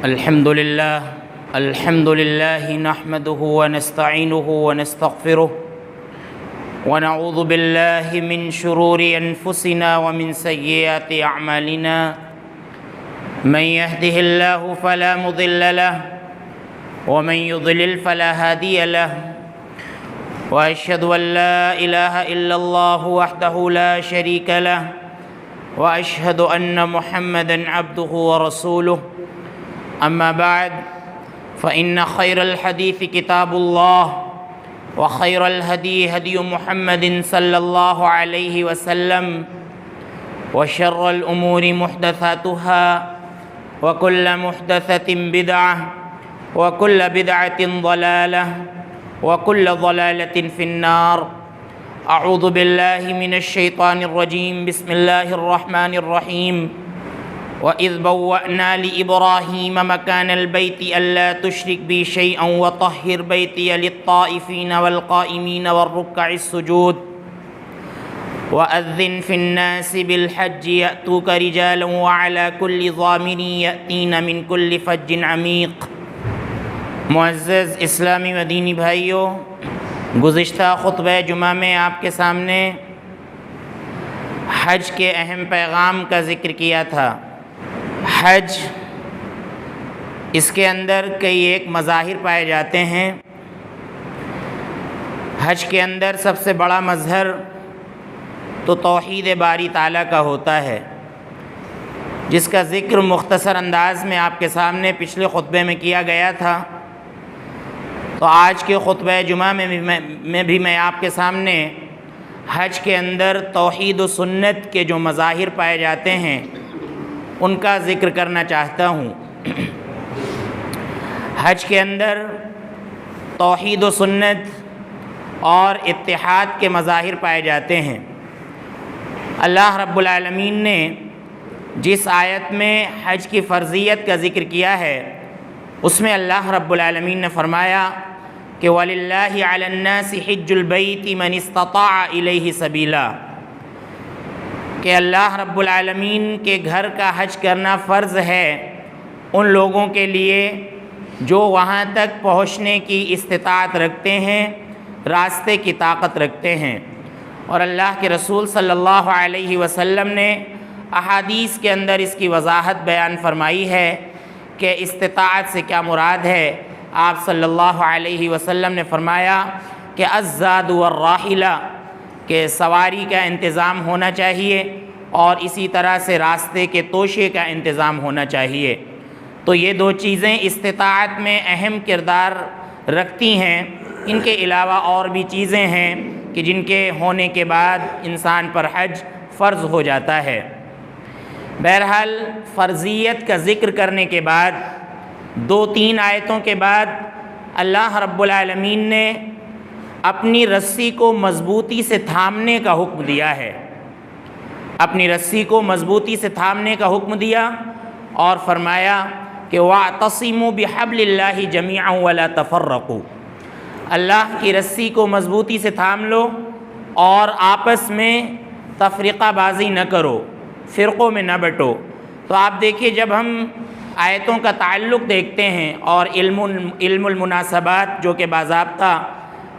الحمد لله نحمده ونستعينه ونستغفره ونعوذ بالله من شرور أنفسنا ومن سيئات أعمالنا من يهده الله فلا مضل له ومن يضلل فلا هادي له وأشهد أن لا إله إلا الله وحده لا شريك له وأشهد أن محمدًا عبده ورسوله أما بعد فإن خير الحديث كتاب الله وخير الهدي هدي محمد صلى الله عليه وسلم وشر الأمور محدثاتها وكل محدثة بدعة وكل بدعة ضلالة وكل ضلالة في النار. أعوذ بالله من الشيطان الرجيم. بسم الله الرحمن الرحيم. وَإِذْ بَوَّأْنَا لِإِبْرَاهِيمَ مَكَانَ الْبَيْتِ أَلَّا تُشْرِكْ بِي شَيْئًا وَطَهِّرْ بَيْتِيَ لِلطَّائِفِينَ وَالْقَائِمِينَ وَالرُّكَّعِ السُّجُودِ وَأَذِّنْ فِي النَّاسِ بِالْحَجِّ يَأْتُوكَ رِجَالًا وَعَلَى كُلِّ ضَامِرٍ يَأْتِينَ مِنْ كُلِّ فَجٍّ عَمِيقٍ. معزز اسلامی و دینی بھائیوں، گزشتہ خطبہ جمعہ میں آپ کے سامنے حج کے اہم پیغام کا ذکر کیا تھا. حج، اس کے اندر کئی ایک مظاہر پائے جاتے ہیں. حج کے اندر سب سے بڑا مظہر تو توحید باری تعالیٰ کا ہوتا ہے، جس کا ذکر مختصر انداز میں آپ کے سامنے پچھلے خطبے میں کیا گیا تھا. تو آج کے خطبہ جمعہ میں بھی میں آپ کے سامنے حج کے اندر توحید و سنت کے جو مظاہر پائے جاتے ہیں ان کا ذکر کرنا چاہتا ہوں. حج کے اندر توحید و سنت اور اتحاد کے مظاہر پائے جاتے ہیں. اللہ رب العالمین نے جس آیت میں حج کی فرضیت کا ذکر کیا ہے اس میں اللہ رب العالمین نے فرمایا کہ وَلِلَّهِ عَلَى النَّاسِ حِجُّ الْبَيْتِ مَنِ اسْتَطَاعَ إِلَيْهِ سَبِيلًا، کہ اللہ رب العالمین کے گھر کا حج کرنا فرض ہے ان لوگوں کے لیے جو وہاں تک پہنچنے کی استطاعت رکھتے ہیں، راستے کی طاقت رکھتے ہیں. اور اللہ کے رسول صلی اللہ علیہ وسلم نے احادیث کے اندر اس کی وضاحت بیان فرمائی ہے کہ استطاعت سے کیا مراد ہے. آپ صلی اللہ علیہ وسلم نے فرمایا کہ الزاد والراحلہ، کہ سواری کا انتظام ہونا چاہیے اور اسی طرح سے راستے کے توشے کا انتظام ہونا چاہیے. تو یہ دو چیزیں استطاعت میں اہم کردار رکھتی ہیں. ان کے علاوہ اور بھی چیزیں ہیں کہ جن کے ہونے کے بعد انسان پر حج فرض ہو جاتا ہے. بہرحال فرضیت کا ذکر کرنے کے بعد 2-3 آیتوں کے بعد اللہ رب العالمین نے اپنی رسی کو مضبوطی سے تھامنے کا حکم دیا ہے. اپنی رسی کو مضبوطی سے تھامنے کا حکم دیا اور فرمایا کہ وَاعْتَصِمُوا بِحَبْلِ اللَّهِ جَمِيعًا وَلَا تَفَرَّقُوا، اللہ کی رسی کو مضبوطی سے تھام لو اور آپس میں تفرقہ بازی نہ کرو، فرقوں میں نہ بٹو. تو آپ دیکھیے، جب ہم آیتوں کا تعلق دیکھتے ہیں اور علم المناسبات، جو کہ باضابطہ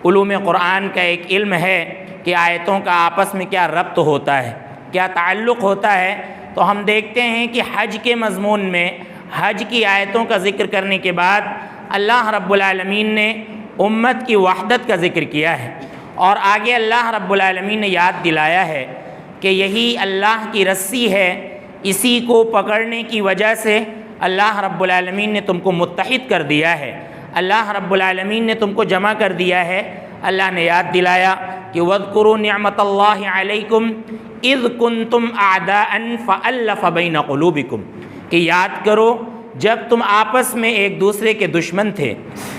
علوم قرآن کا ایک علم ہے کہ آیتوں کا آپس میں کیا ربط ہوتا ہے، کیا تعلق ہوتا ہے، تو ہم دیکھتے ہیں کہ حج کے مضمون میں حج کی آیتوں کا ذکر کرنے کے بعد اللہ رب العالمین نے امت کی وحدت کا ذکر کیا ہے اور آگے اللہ رب العالمین نے یاد دلایا ہے کہ یہی اللہ کی رسی ہے، اسی کو پکڑنے کی وجہ سے اللہ رب العالمین نے تم کو متحد کر دیا ہے، اللہ رب العالمین نے تم کو جمع کر دیا ہے. اللہ نے یاد دلایا کہ وَاذْكُرُوا نِعْمَةَ اللَّهِ عَلَيْكُمْ اِذْ كُنْتُمْ أَعْدَاءً فَأَلَّفَ بَيْنَ قُلُوبِكُمْ، کہ یاد کرو جب تم آپس میں ایک دوسرے کے دشمن تھے،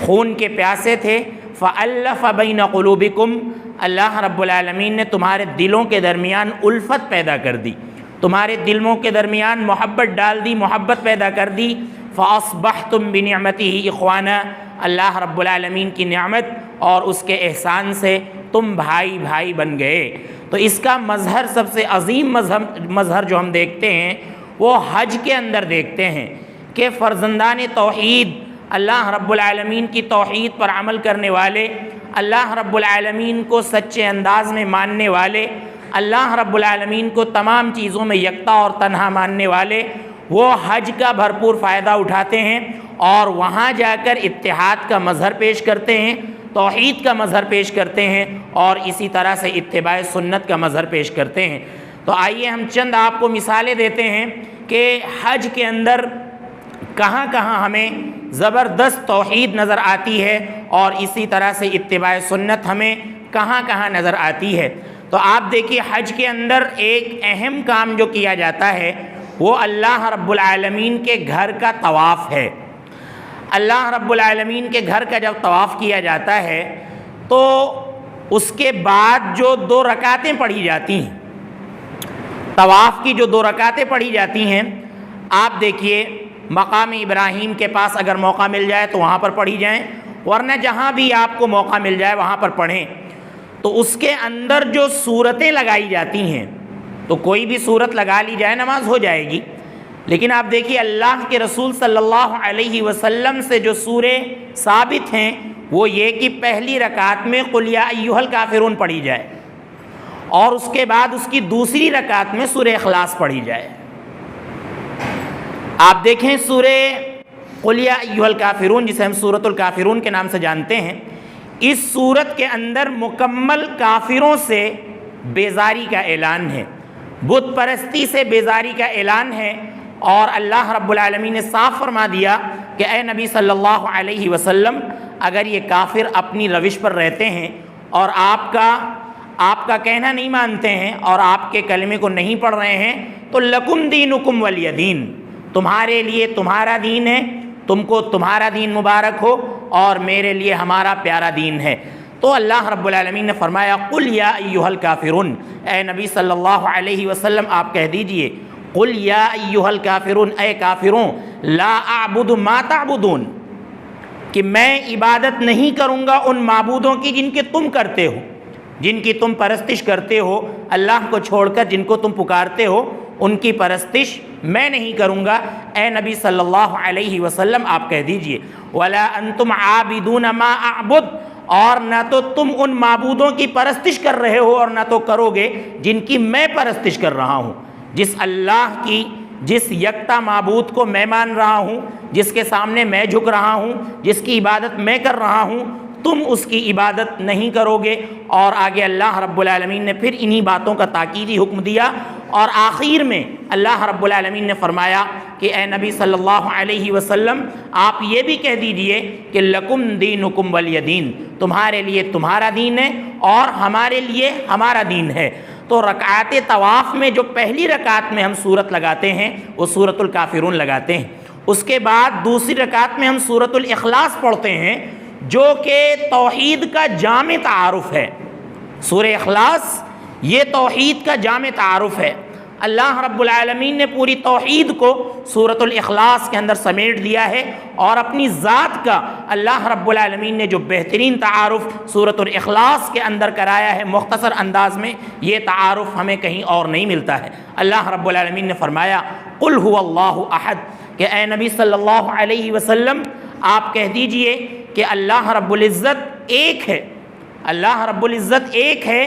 خون کے پیاسے تھے. فَأَلَّفَ بَيْنَ قُلُوبِكُمْ، اللہ رب العالمین نے تمہارے دلوں کے درمیان الفت پیدا کر دی، تمہارے دلوں کے درمیان محبت ڈال دی، محبت پیدا کر دی. فَأَصْبَحْتُمْ بِنِعْمَتِهِ إِخْوَانًا، اللہ رب العالمین کی نعمت اور اس کے احسان سے تم بھائی بھائی بن گئے. تو اس کا مظہر، سب سے عظیم مظہر جو ہم دیکھتے ہیں وہ حج کے اندر دیکھتے ہیں کہ فرزندان توحید، اللہ رب العالمین کی توحید پر عمل کرنے والے، اللہ رب العالمین کو سچے انداز میں ماننے والے، اللہ رب العالمین کو تمام چیزوں میں یکتا اور تنہا ماننے والے، وہ حج کا بھرپور فائدہ اٹھاتے ہیں اور وہاں جا کر اتحاد کا مظہر پیش کرتے ہیں، توحید کا مظہر پیش کرتے ہیں اور اسی طرح سے اتباع سنت کا مظہر پیش کرتے ہیں۔ تو آئیے ہم چند آپ کو مثالیں دیتے ہیں کہ حج کے اندر کہاں کہاں ہمیں زبردست توحید نظر آتی ہے اور اسی طرح سے اتباع سنت ہمیں کہاں کہاں نظر آتی ہے۔ تو آپ دیکھیے حج کے اندر ایک اہم کام جو کیا جاتا ہے وہ اللہ رب العالمین کے گھر کا طواف ہے۔ اللہ رب العالمین کے گھر کا جب طواف کیا جاتا ہے تو اس کے بعد جو 2 رکعتیں پڑھی جاتی ہیں، طواف کی جو 2 رکعتیں پڑھی جاتی ہیں، آپ دیکھیے مقام ابراہیم کے پاس اگر موقع مل جائے تو وہاں پر پڑھی جائیں، ورنہ جہاں بھی آپ کو موقع مل جائے وہاں پر پڑھیں۔ تو اس کے اندر جو صورتیں لگائی جاتی ہیں، تو کوئی بھی صورت لگا لی جائے نماز ہو جائے گی، لیکن آپ دیکھیے اللہ کے رسول صلی اللہ علیہ وسلم سے جو سورے ثابت ہیں وہ یہ کہ پہلی رکعت میں قل یا ایھا الکافرون پڑھی جائے اور اس کے بعد اس کی دوسری رکعت میں سورہ اخلاص پڑھی جائے۔ آپ دیکھیں سورہ قل یا ایھا الکافرون، جسے ہم سورۃ الکافرون کے نام سے جانتے ہیں، اس سورت کے اندر مکمل کافروں سے بیزاری کا اعلان ہے، بت پرستی سے بیزاری کا اعلان ہے، اور اللہ رب العالمین نے صاف فرما دیا کہ اے نبی صلی اللہ علیہ وسلم، اگر یہ کافر اپنی روش پر رہتے ہیں اور آپ کا کہنا نہیں مانتے ہیں اور آپ کے کلمے کو نہیں پڑھ رہے ہیں تو لکم دینکم ولی دین، تمہارے لیے تمہارا دین ہے، تم کو تمہارا دین مبارک ہو اور میرے لیے ہمارا پیارا دین ہے۔ تو اللہ رب العالمین نے فرمایا قل یا ایھا الکافرون، اے نبی صلی اللہ علیہ وسلم آپ کہہ دیجئے قل یا ایھا الکافرون، اے کافرون، لا اعبد ما تعبدون، کہ میں عبادت نہیں کروں گا ان معبودوں کی جن کے تم کرتے ہو، جن کی تم پرستش کرتے ہو، اللہ کو چھوڑ کر جن کو تم پکارتے ہو ان کی پرستش میں نہیں کروں گا۔ اے نبی صلی اللہ علیہ وسلم آپ کہہ دیجئے ولا انتم عابدون ما اعبد، اور نہ تو تم ان معبودوں کی پرستش کر رہے ہو اور نہ تو کرو گے جن کی میں پرستش کر رہا ہوں، جس اللہ کی، جس یکتا معبود کو میں مان رہا ہوں، جس کے سامنے میں جھک رہا ہوں، جس کی عبادت میں کر رہا ہوں، تم اس کی عبادت نہیں کرو گے۔ اور آگے اللہ رب العالمین نے پھر انہی باتوں کا تاکیدی حکم دیا، اور آخر میں اللہ رب العالمین نے فرمایا کہ اے نبی صلی اللہ علیہ وسلم آپ یہ بھی کہہ دیجئے کہ لکم دینکم ولی دین، تمہارے لیے تمہارا دین ہے اور ہمارے لیے ہمارا دین ہے۔ تو رکعات طواف میں جو پہلی رکعت میں ہم سورت لگاتے ہیں وہ سورۃ الکافرون لگاتے ہیں، اس کے بعد دوسری رکعت میں ہم سورۃ الاخلاص پڑھتے ہیں جو کہ توحید کا جامع تعارف ہے۔ سورہ اخلاص یہ توحید کا جامع تعارف ہے۔ اللہ رب العالمین نے پوری توحید کو سورۃ الاخلاص کے اندر سمیٹ دیا ہے، اور اپنی ذات کا اللہ رب العالمین نے جو بہترین تعارف سورۃ الاخلاص کے اندر کرایا ہے مختصر انداز میں، یہ تعارف ہمیں کہیں اور نہیں ملتا ہے۔ اللہ رب العالمین نے فرمایا قل هو اللہ احد، کہ اے نبی صلی اللہ علیہ وسلم آپ کہہ دیجئے کہ اللہ رب العزت ایک ہے، اللہ رب العزت ایک ہے،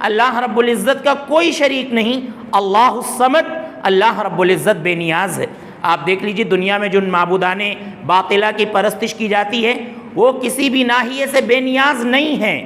اللہ رب العزت کا کوئی شریک نہیں، اللہ الصمد، اللہ رب العزت بے نیاز ہے۔ آپ دیکھ لیجئے دنیا میں جو معبودان باطلہ کی پرستش کی جاتی ہے وہ کسی بھی ناحیے سے بے نیاز نہیں ہیں،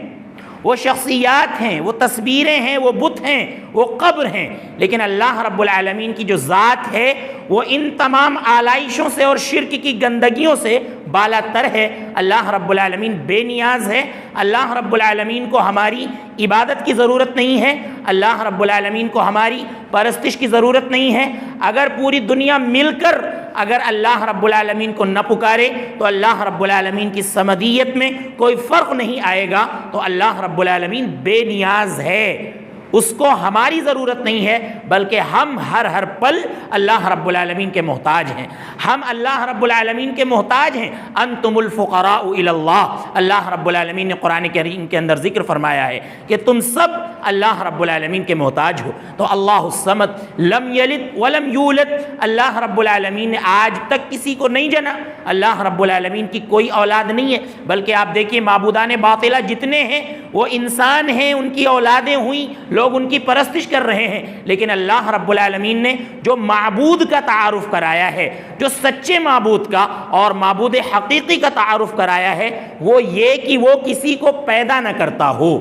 وہ شخصیات ہیں، وہ تصویریں ہیں، وہ بت ہیں، وہ قبر ہیں، لیکن اللہ رب العالمین کی جو ذات ہے وہ ان تمام آلائشوں سے اور شرک کی گندگیوں سے بالا تر ہے۔ اللہ رب العالمین بے نیاز ہے، اللہ رب العالمین کو ہماری عبادت کی ضرورت نہیں ہے، اللہ رب العالمین کو ہماری پرستش کی ضرورت نہیں ہے۔ اگر پوری دنیا مل کر اگر اللہ رب العالمین کو نہ پکارے تو اللہ رب العالمین کی صمدیت میں کوئی فرق نہیں آئے گا، تو اللہ رب العالمین بے نیاز ہے۔ اس کو ہماری ضرورت نہیں ہے، بلکہ ہم ہر پل اللہ رب العالمین کے محتاج ہیں، ہم اللہ رب العالمین کے محتاج ہیں۔ انتم الفقراء الی اللہ، اللہ رب العالمین نے قرآن کریم کے اندر ذکر فرمایا ہے کہ تم سب اللہ رب العالمین کے محتاج ہو۔ تو اللہ الصمد لم یلد ولم یولد، اللہ رب العالمین نے آج تک کسی کو نہیں جنا، اللہ رب العالمین کی کوئی اولاد نہیں ہے، بلکہ آپ دیکھیے معبودان باطلہ جتنے ہیں وہ انسان ہیں، ان کی اولادیں ہوئیں، لوگ ان کی پرستش کر رہے ہیں، لیکن اللہ رب العالمین نے جو معبود کا تعارف کرایا ہے، جو سچے معبود کا اور معبود حقیقی کا تعارف کرایا ہے، وہ یہ کہ وہ کسی کو پیدا نہ کرتا ہو،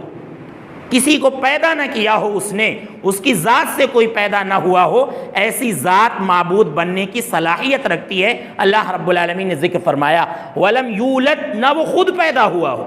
کسی کو پیدا نہ کیا ہو اس نے، اس کی ذات سے کوئی پیدا نہ ہوا ہو، ایسی ذات معبود بننے کی صلاحیت رکھتی ہے۔ اللہ رب العالمین نے ذکر فرمایا وَلَمْ يُولَدْ، نہ وہ خود پیدا ہوا ہو،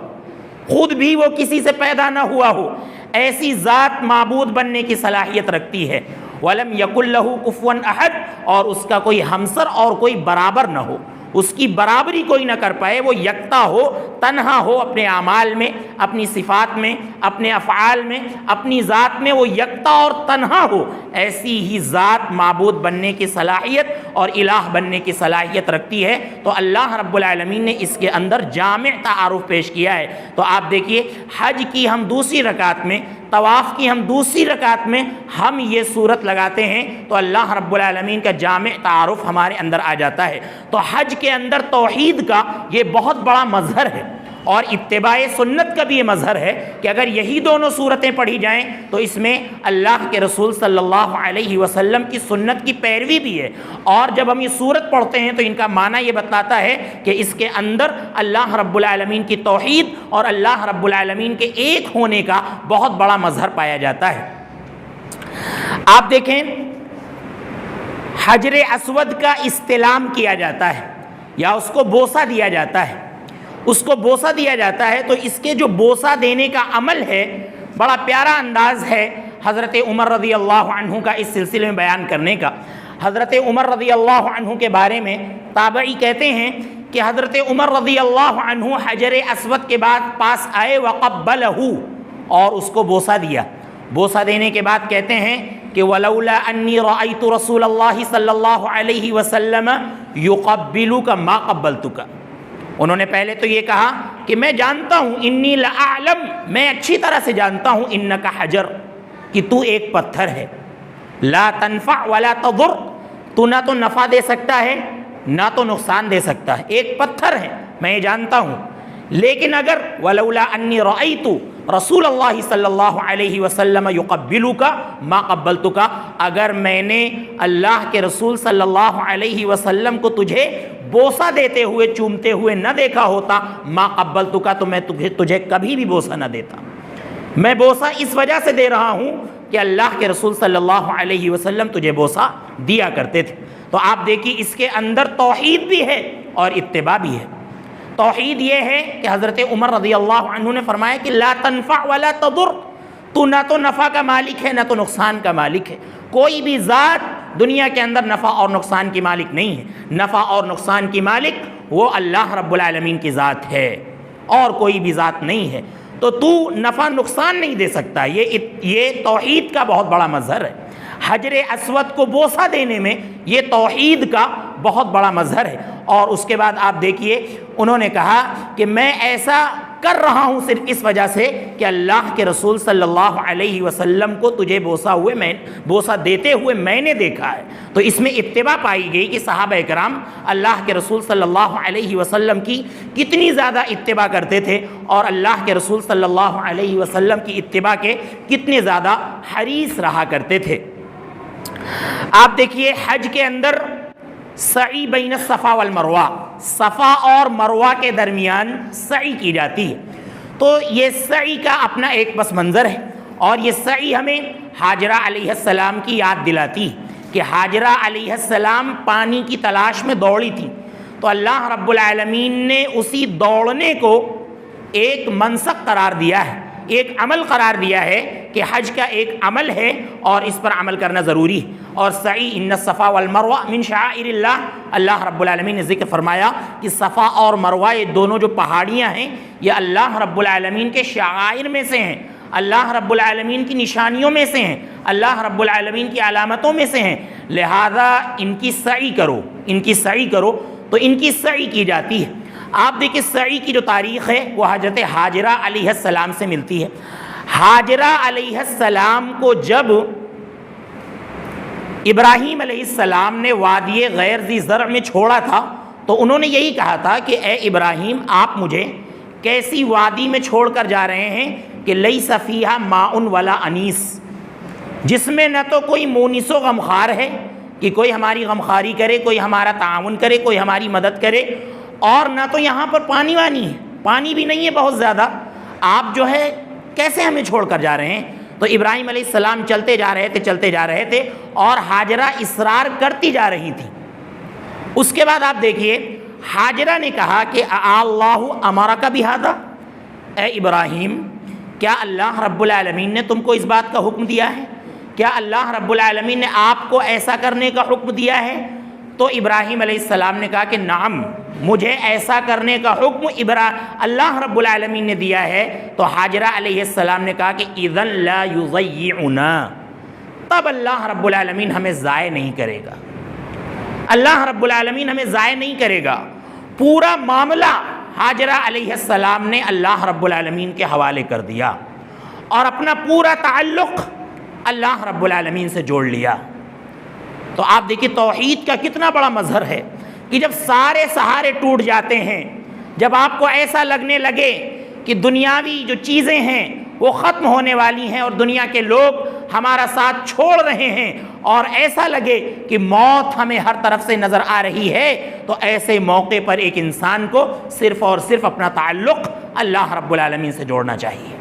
خود بھی وہ کسی سے پیدا نہ ہوا ہو، ایسی ذات معبود بننے کی صلاحیت رکھتی ہے۔ وَلَمْ يَكُنْ لَهُ كُفُوًا أَحَدٌ، اور اس کا کوئی ہمسر اور کوئی برابر نہ ہو، اس کی برابری کوئی نہ کر پائے، وہ یکتا ہو، تنہا ہو، اپنے اعمال میں، اپنی صفات میں، اپنے افعال میں، اپنی ذات میں وہ یکتا اور تنہا ہو، ایسی ہی ذات معبود بننے کی صلاحیت اور الہ بننے کی صلاحیت رکھتی ہے۔ تو اللہ رب العالمین نے اس کے اندر جامع تعارف پیش کیا ہے۔ تو آپ دیکھیے حج کی ہم دوسری رکعت میں، طواف کی ہم دوسری رکعت میں ہم یہ صورت لگاتے ہیں تو اللہ رب العالمین کا جامع تعارف ہمارے اندر آ جاتا ہے۔ تو حج کے اندر توحید کا یہ بہت بڑا مظہر ہے، اور اتباع سنت کا بھی یہ مظہر ہے کہ اگر یہی دونوں صورتیں پڑھی جائیں تو اس میں اللہ کے رسول صلی اللہ علیہ وسلم کی سنت کی پیروی بھی ہے، اور جب ہم یہ صورت پڑھتے ہیں تو ان کا معنی یہ بتلاتا ہے کہ اس کے اندر اللہ رب العالمین کی توحید اور اللہ رب العالمین کے ایک ہونے کا بہت بڑا مظہر پایا جاتا ہے۔ آپ دیکھیں حجر اسود کا استلام کیا جاتا ہے یا اس کو بوسہ دیا جاتا ہے، اس کو بوسہ دیا جاتا ہے، تو اس کے جو بوسہ دینے کا عمل ہے بڑا پیارا انداز ہے حضرت عمر رضی اللہ عنہ کا اس سلسلے میں بیان کرنے کا۔ حضرت عمر رضی اللہ عنہ کے بارے میں تابعی کہتے ہیں کہ حضرت عمر رضی اللہ عنہ حجر اسود کے بعد پاس آئے وقبلہ، اور اس کو بوسہ دیا۔ بوسہ دینے کے بعد کہتے ہیں کہ وَلَوْلَا أَنِّي رَأَيْتُ رَسُولَ اللَّهِ صلی اللہ علیہ وسلم يُقَبِّلُكَ مَا قَبَّلْتُكَ، انہوں نے پہلے تو یہ کہا کہ میں جانتا ہوں، انی لأعلم، میں اچھی طرح سے جانتا ہوں، انک حجر، کہ تو ایک پتھر ہے، لا تنفع ولا تضر، تو نہ تو نفع دے سکتا ہے نہ تو نقصان دے سکتا ہے، ایک پتھر ہے، میں یہ جانتا ہوں، لیکن اگر ولولا انی رأیت رسول اللہ صلی اللہ علیہ وسلم یقبلک ما قبلتک، اگر میں نے اللہ کے رسول صلی اللہ علیہ وسلم کو تجھے بوسہ دیتے ہوئے، چومتے ہوئے نہ دیکھا ہوتا، ما قبلتک، تو میں تجھے کبھی بھی بوسہ نہ دیتا۔ میں بوسہ اس وجہ سے دے رہا ہوں کہ اللہ کے رسول صلی اللہ علیہ وسلم تجھے بوسہ دیا کرتے تھے۔ تو آپ دیکھیے اس کے اندر توحید بھی ہے اور اتباع بھی ہے۔ توحید یہ ہے کہ حضرت عمر رضی اللہ عنہ نے فرمایا کہ لا تنفع ولا تضر، تو نہ تو نفع کا مالک ہے نہ تو نقصان کا مالک ہے، کوئی بھی ذات دنیا کے اندر نفع اور نقصان کی مالک نہیں ہے، نفع اور نقصان کی مالک وہ اللہ رب العالمین کی ذات ہے اور کوئی بھی ذات نہیں ہے، تو نفع نقصان نہیں دے سکتا۔ یہ توحید کا بہت بڑا مظہر ہے۔ حجر اسود کو بوسہ دینے میں یہ توحید کا بہت بڑا مظہر ہے۔ اور اس کے بعد آپ دیکھیے انہوں نے کہا کہ میں ایسا کر رہا ہوں صرف اس وجہ سے کہ اللہ کے رسول صلی اللہ علیہ وسلم کو تجھے بوسہ دیتے ہوئے میں نے دیکھا ہے۔ تو اس میں اتباع پائی گئی کہ صحابہ کرام اللہ کے رسول صلی اللہ علیہ وسلم کی کتنی زیادہ اتباع کرتے تھے اور اللہ کے رسول صلی اللہ علیہ وسلم کی اتباع کے کتنے زیادہ حریص رہا کرتے تھے۔ آپ دیکھیے حج کے اندر سعی بین الصفا والمروہ، صفا اور مروہ کے درمیان سعی کی جاتی ہے۔ تو یہ سعی کا اپنا ایک پس منظر ہے، اور یہ سعی ہمیں ہاجرہ علیہ السلام کی یاد دلاتی ہے کہ ہاجرہ علیہ السلام پانی کی تلاش میں دوڑی تھی، تو اللہ رب العالمین نے اسی دوڑنے کو ایک منسک قرار دیا ہے، ایک عمل قرار دیا ہے کہ حج کا ایک عمل ہے اور اس پر عمل کرنا ضروری ہے۔ اور سعی ان الصفا والمروہ من شعائر اللہ، اللہ رب العالمین نے ذکر فرمایا کہ صفا اور مروہ یہ دونوں جو پہاڑیاں ہیں یہ اللہ رب العالمین کے شعائر میں سے ہیں۔ اللہ رب العالمین کی نشانیوں میں سے ہیں، اللہ رب العالمین کی علامتوں میں سے ہیں، لہذا ان کی سعی کرو، ان کی سعی کرو۔ تو ان کی سعی کی جاتی ہے۔ آپ دیکھیں سعی کی جو تاریخ ہے وہ حضرت ہاجرہ علیہ السلام سے ملتی ہے۔ ہاجرہ علیہ السلام کو جب ابراہیم علیہ السلام نے وادی غیر ذی زرع میں چھوڑا تھا تو انہوں نے یہی کہا تھا کہ اے ابراہیم، آپ مجھے کیسی وادی میں چھوڑ کر جا رہے ہیں کہ لیس فیہا ماء ولا انیس، جس میں نہ تو کوئی مونس و غمخوار ہے کہ کوئی ہماری غمخواری کرے، کوئی ہمارا تعاون کرے، کوئی ہماری مدد کرے، اور نہ تو یہاں پر پانی وانی ہے، پانی بھی نہیں ہے بہت زیادہ، آپ جو ہے کیسے ہمیں چھوڑ کر جا رہے ہیں؟ تو ابراہیم علیہ السلام چلتے جا رہے تھے اور ہاجرہ اصرار کرتی جا رہی تھی۔ اس کے بعد آپ دیکھیے ہاجرہ نے کہا کہ اللہ امرک بہذا، اے ابراہیم کیا اللہ رب العالمین نے تم کو اس بات کا حکم دیا ہے؟ کیا اللہ رب العالمین نے آپ کو ایسا کرنے کا حکم دیا ہے؟ تو ابراہیم علیہ السلام نے کہا کہ نعم، مجھے ایسا کرنے کا حکم اللہ رب العالمین نے دیا ہے۔ تو ہاجرہ علیہ السلام نے کہا کہ اذن لا یضیعنا، تب اللہ رب العالمین ہمیں ضائع نہیں کرے گا، اللہ رب العالمین ہمیں ضائع نہیں کرے گا۔ پورا معاملہ ہاجرہ علیہ السلام نے اللہ رب العالمین کے حوالے کر دیا اور اپنا پورا تعلق اللہ رب العالمین سے جوڑ لیا۔ تو آپ دیکھیں توحید کا کتنا بڑا مظہر ہے کہ جب سارے سہارے ٹوٹ جاتے ہیں، جب آپ کو ایسا لگنے لگے کہ دنیاوی جو چیزیں ہیں وہ ختم ہونے والی ہیں اور دنیا کے لوگ ہمارا ساتھ چھوڑ رہے ہیں، اور ایسا لگے کہ موت ہمیں ہر طرف سے نظر آ رہی ہے، تو ایسے موقع پر ایک انسان کو صرف اور صرف اپنا تعلق اللہ رب العالمین سے جوڑنا چاہیے،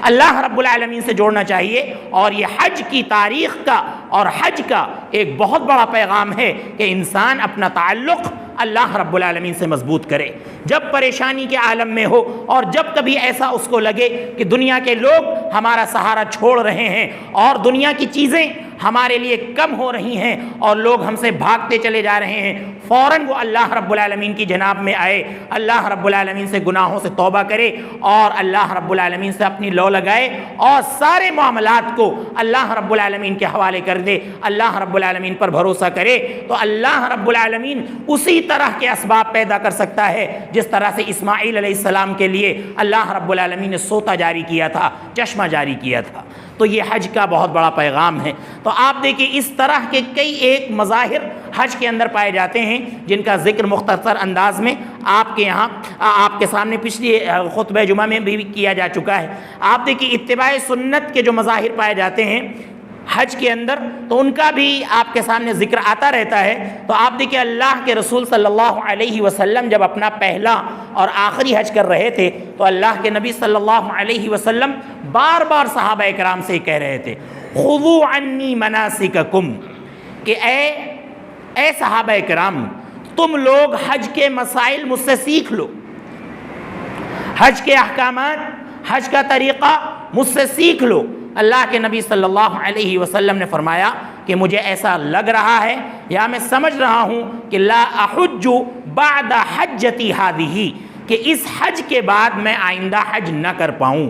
اللہ رب العالمین سے جوڑنا چاہیے۔ اور یہ حج کی تاریخ کا اور حج کا ایک بہت بڑا پیغام ہے کہ انسان اپنا تعلق اللہ رب العالمین سے مضبوط کرے، جب پریشانی کے عالم میں ہو اور جب کبھی ایسا اس کو لگے کہ دنیا کے لوگ ہمارا سہارا چھوڑ رہے ہیں اور دنیا کی چیزیں ہمارے لیے کم ہو رہی ہیں اور لوگ ہم سے بھاگتے چلے جا رہے ہیں، فوراً وہ اللہ رب العالمین کی جناب میں آئے، اللہ رب العالمین سے گناہوں سے توبہ کرے اور اللہ رب العالمین سے اپنی لو لگائے اور سارے معاملات کو اللہ رب العالمین کے حوالے کر دے، اللہ رب العالمین پر بھروسہ کرے، تو اللہ رب العالمین اسی طرح کے اسباب پیدا کر سکتا ہے جس طرح سے اسماعیل علیہ السلام کے لیے اللہ رب العالمین نے سوتا جاری کیا تھا، چشمہ جاری کیا تھا۔ تو یہ حج کا بہت بڑا پیغام ہے۔ تو آپ دیکھیں اس طرح کے کئی ایک مظاہر حج کے اندر پائے جاتے ہیں جن کا ذکر مختصر انداز میں آپ کے یہاں آپ کے سامنے پچھلی خطبہ جمعہ میں بھی کیا جا چکا ہے۔ آپ دیکھیں اتباع سنت کے جو مظاہر پائے جاتے ہیں حج کے اندر، تو ان کا بھی آپ کے سامنے ذکر آتا رہتا ہے۔ تو آپ دیکھیں اللہ کے رسول صلی اللہ علیہ وسلم جب اپنا پہلا اور آخری حج کر رہے تھے تو اللہ کے نبی صلی اللہ علیہ وسلم بار بار صحابہ کرام سے کہہ رہے تھے خذوا عنی مناسککم، کہ اے صحابہ کرام تم لوگ حج کے مسائل مجھ سے سیکھ لو، حج کے احکامات، حج کا طریقہ مجھ سے سیکھ لو۔ اللہ کے نبی صلی اللہ علیہ وسلم نے فرمایا کہ مجھے ایسا لگ رہا ہے یا میں سمجھ رہا ہوں کہ لا احج بعد حجتی ہذہ، کہ اس حج کے بعد میں آئندہ حج نہ کر پاؤں،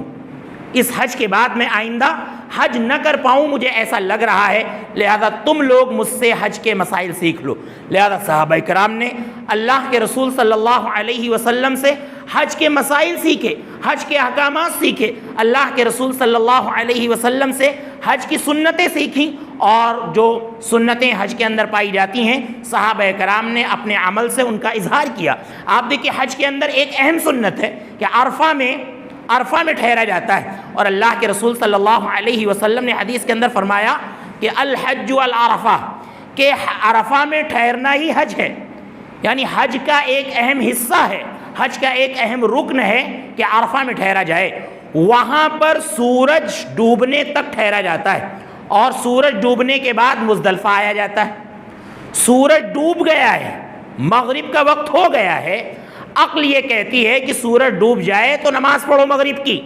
اس حج کے بعد میں آئندہ حج نہ کر پاؤں، مجھے ایسا لگ رہا ہے، لہذا تم لوگ مجھ سے حج کے مسائل سیکھ لو۔ لہذا صحابہ کرام نے اللہ کے رسول صلی اللہ علیہ وسلم سے حج کے مسائل سیکھے، حج کے احکامات سیکھے، اللہ کے رسول صلی اللہ علیہ وسلم سے حج کی سنتیں سیکھیں، اور جو سنتیں حج کے اندر پائی جاتی ہیں صحابہ کرام نے اپنے عمل سے ان کا اظہار کیا۔ آپ دیکھیں حج کے اندر ایک اہم سنت ہے کہ عرفہ میں ٹھہرا جاتا ہے، اور اللہ کے رسول صلی اللہ علیہ وسلم نے حدیث کے اندر فرمایا کہ الحج العرفہ، کہ عرفہ میں ٹھہرنا ہی حج ہے، یعنی حج کا ایک اہم حصہ ہے، حج کا ایک اہم رکن ہے کہ عرفہ میں ٹھہرا جائے۔ وہاں پر سورج ڈوبنے تک ٹھہرا جاتا ہے، اور سورج ڈوبنے کے بعد مزدلفہ آیا جاتا ہے۔ سورج ڈوب گیا ہے، مغرب کا وقت ہو گیا ہے، عقل یہ کہتی ہے کہ سورج ڈوب جائے تو نماز پڑھو مغرب کی،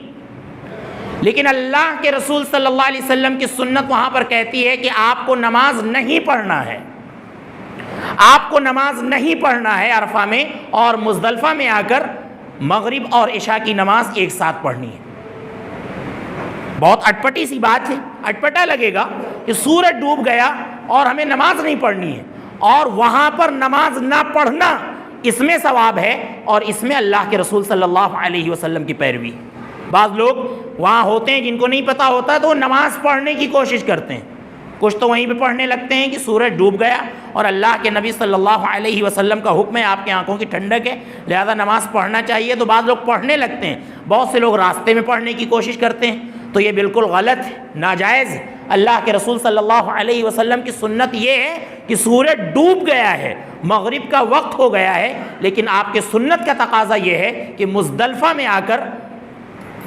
لیکن اللہ کے رسول صلی اللہ علیہ وسلم کی سنت وہاں پر کہتی ہے کہ آپ کو نماز نہیں پڑھنا ہے، آپ کو نماز نہیں پڑھنا ہے عرفہ میں، اور مزدلفہ میں آ کر مغرب اور عشاء کی نماز ایک ساتھ پڑھنی ہے۔ بہت اٹپٹی سی بات ہے، اٹپٹا لگے گا کہ سورج ڈوب گیا اور ہمیں نماز نہیں پڑھنی ہے، اور وہاں پر نماز نہ پڑھنا اس میں ثواب ہے اور اس میں اللہ کے رسول صلی اللہ علیہ وسلم کی پیروی۔ بعض لوگ وہاں ہوتے ہیں جن کو نہیں پتہ ہوتا تو وہ نماز پڑھنے کی کوشش کرتے ہیں، کچھ تو وہیں پہ پڑھنے لگتے ہیں کہ سورج ڈوب گیا اور اللہ کے نبی صلی اللہ علیہ وسلم کا حکم ہے، آپ کی آنکھوں کی ٹھنڈک ہے لہذا نماز پڑھنا چاہیے، تو بعض لوگ پڑھنے لگتے ہیں، بہت سے لوگ راستے میں پڑھنے کی کوشش کرتے ہیں، تو یہ بالکل غلط ہے، ناجائز ہے۔ اللہ کے رسول صلی اللہ علیہ وسلم کی سنت یہ ہے کہ سورج ڈوب گیا ہے، مغرب کا وقت ہو گیا ہے، لیکن آپ کے سنت کا تقاضا یہ ہے کہ مزدلفہ میں آ کر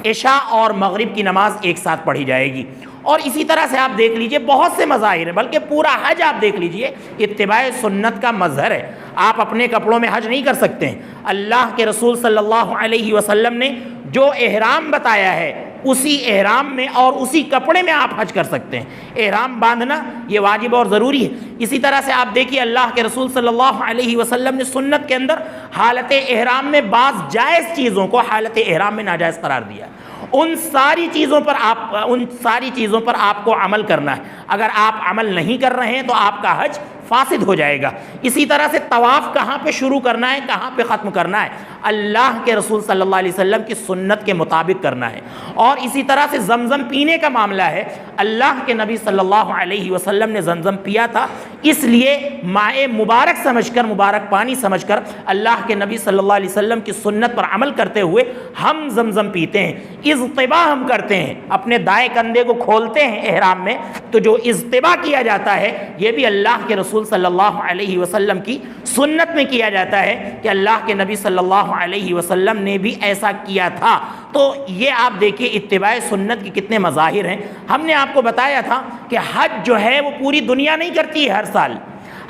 عشاء اور مغرب کی نماز ایک ساتھ پڑھی جائے گی۔ اور اسی طرح سے آپ دیکھ لیجئے بہت سے مظاہر ہیں، بلکہ پورا حج آپ دیکھ لیجئے اتباع سنت کا مظہر ہے۔ آپ اپنے کپڑوں میں حج نہیں کر سکتے ہیں، اللہ کے رسول صلی اللہ علیہ وسلم نے جو احرام بتایا ہے اسی احرام میں اور اسی کپڑے میں آپ حج کر سکتے ہیں۔ احرام باندھنا یہ واجب اور ضروری ہے۔ اسی طرح سے آپ دیکھیے اللہ کے رسول صلی اللہ علیہ وسلم نے سنت کے اندر حالت احرام میں بعض جائز چیزوں کو حالت احرام میں ناجائز قرار دیا۔ ان ساری چیزوں پر آپ کو عمل کرنا ہے، اگر آپ عمل نہیں کر رہے ہیں تو آپ کا حج فاسد ہو جائے گا۔ اسی طرح سے طواف کہاں پہ شروع کرنا ہے، کہاں پہ ختم کرنا ہے، اللہ کے رسول صلی اللہ علیہ وسلم کی سنت کے مطابق کرنا ہے۔ اور اسی طرح سے زمزم پینے کا معاملہ ہے، اللہ کے نبی صلی اللہ علیہ وسلم نے زمزم پیا تھا، اس لیے ماء مبارک سمجھ کر، مبارک پانی سمجھ کر اللہ کے نبی صلی اللہ علیہ وسلم کی سنت پر عمل کرتے ہوئے ہم زمزم پیتے ہیں۔ اضطباء ہم کرتے ہیں، اپنے دائیں کندھے کو کھولتے ہیں احرام میں، تو جو اضطباء کیا جاتا ہے یہ بھی اللہ کے رسول صلی اللہ علیہ وسلم کی سنت میں کیا جاتا ہے کہ اللہ کے نبی صلی اللہ علیہ وسلم نے بھی ایسا کیا تھا۔ تو یہ آپ دیکھیے اتباع سنت کے کتنے مظاہر ہیں۔ ہم نے آپ کو بتایا تھا کہ حج جو ہے وہ پوری دنیا نہیں کرتی ہے ہر سال،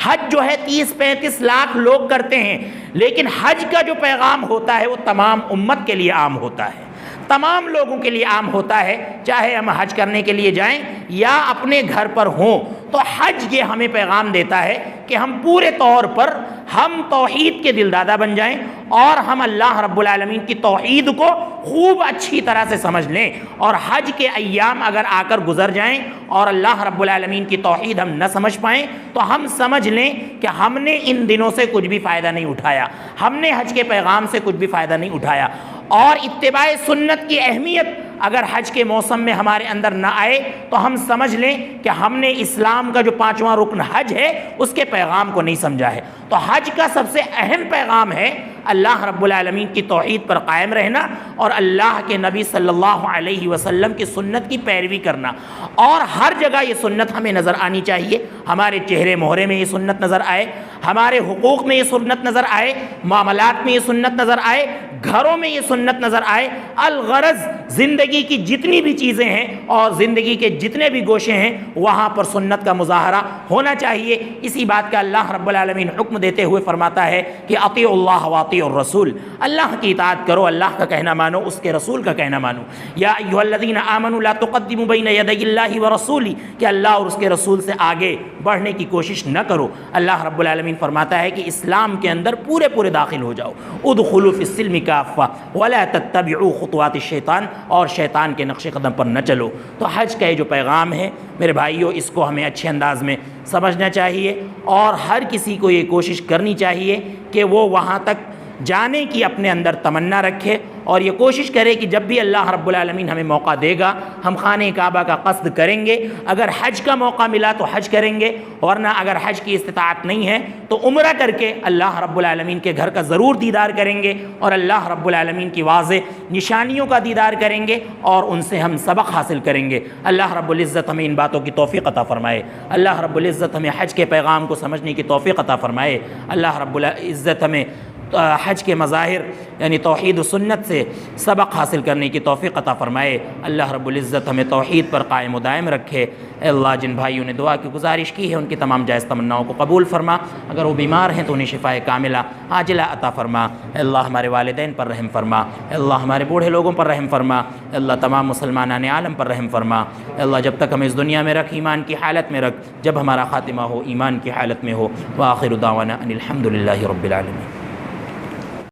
حج جو ہے 30-35 لاکھ لوگ کرتے ہیں، لیکن حج کا جو پیغام ہوتا ہے وہ تمام امت کے لیے عام ہوتا ہے، تمام لوگوں کے لیے عام ہوتا ہے، چاہے ہم حج کرنے کے لیے جائیں یا اپنے گھر پر ہوں۔ تو حج یہ ہمیں پیغام دیتا ہے کہ ہم پورے طور پر ہم توحید کے دلدادہ بن جائیں اور ہم اللہ رب العالمین کی توحید کو خوب اچھی طرح سے سمجھ لیں، اور حج کے ایام اگر آ کر گزر جائیں اور اللہ رب العالمین کی توحید ہم نہ سمجھ پائیں تو ہم سمجھ لیں کہ ہم نے ان دنوں سے کچھ بھی فائدہ نہیں اٹھایا، ہم نے حج کے پیغام سے کچھ بھی فائدہ نہیں اٹھایا۔ اور اتباع سنت کی اہمیت اگر حج کے موسم میں ہمارے اندر نہ آئے تو ہم سمجھ لیں کہ ہم نے اسلام کا جو 5واں رکن حج ہے اس کے پیغام کو نہیں سمجھا ہے۔ تو حج کا سب سے اہم پیغام ہے اللہ رب العالمین کی توحید پر قائم رہنا اور اللہ کے نبی صلی اللہ علیہ وسلم کی سنت کی پیروی کرنا، اور ہر جگہ یہ سنت ہمیں نظر آنی چاہیے، ہمارے چہرے مہرے میں یہ سنت نظر آئے، ہمارے حقوق میں یہ سنت نظر آئے، معاملات میں یہ سنت نظر آئے، گھروں میں یہ سنت نظر آئے۔ الغرض زندگی کی جتنی بھی چیزیں ہیں اور زندگی کے جتنے بھی گوشے ہیں وہاں پر سنت کا مظاہرہ ہونا چاہیے۔ اسی بات کا اللہ رب العالمین حکم دیتے ہوئے فرماتا ہے کہ اطیعوا اللہ واطیعوا الرسول، اللہ کی اطاعت کرو، اللہ کا کہنا مانو، اس کے رسول کا کہنا مانو۔ یا ایھا الذین آمنوا لا تقدموا بین یدی اللہ ورسولہ، کہ اللہ اور اس کے رسول سے آگے بڑھنے کی کوشش نہ کرو۔ اللہ رب العالمین فرماتا ہے کہ اسلام کے اندر پورے داخل ہو جاؤ، ادخلوا فی السلم کافہ ولا تتبعوا خطوات الشیطان، اور شیطان کے نقش قدم پر نہ چلو۔ تو حج کا یہ جو پیغام ہے میرے بھائیوں، اس کو ہمیں اچھے انداز میں سمجھنا چاہیے، اور ہر کسی کو یہ کوشش کرنی چاہیے کہ وہ وہاں تک جانے کی اپنے اندر تمنا رکھے، اور یہ کوشش کرے کہ جب بھی اللہ رب العالمین ہمیں موقع دے گا ہم خانہ کعبہ کا قصد کریں گے۔ اگر حج کا موقع ملا تو حج کریں گے، ورنہ اگر حج کی استطاعت نہیں ہے تو عمرہ کر کے اللہ رب العالمین کے گھر کا ضرور دیدار کریں گے، اور اللہ رب العالمین کی واضح نشانیوں کا دیدار کریں گے اور ان سے ہم سبق حاصل کریں گے۔ اللہ رب العزت ہمیں ان باتوں کی توفیق عطا فرمائے، اللہ رب العزت ہمیں حج کے پیغام کو سمجھنے کی توفیق عطا فرمائے، اللہ رب العزت ہمیں حج کے مظاہر یعنی توحید و سنت سے سبق حاصل کرنے کی توفیق عطا فرمائے۔ اللہ رب العزت ہمیں توحید پر قائم و دائم رکھے۔ اے اللہ، جن بھائیوں نے دعا کی گزارش کی ہے ان کی تمام جائز تمناؤں کو قبول فرما، اگر وہ بیمار ہیں تو انہیں شفائے کاملہ عاجلہ عطا فرما۔ اے اللہ، ہمارے والدین پر رحم فرما، اے اللہ ہمارے بوڑھے لوگوں پر رحم فرما، اے اللہ تمام مسلمانان عالم پر رحم فرما۔ اے اللہ، جب تک ہمیں اس دنیا میں رکھ ایمان کی حالت میں رکھ، جب ہمارا خاتمہ ہو ایمان کی حالت میں ہو۔ وآخر دعوانا ان الحمد للہ رب العالمین۔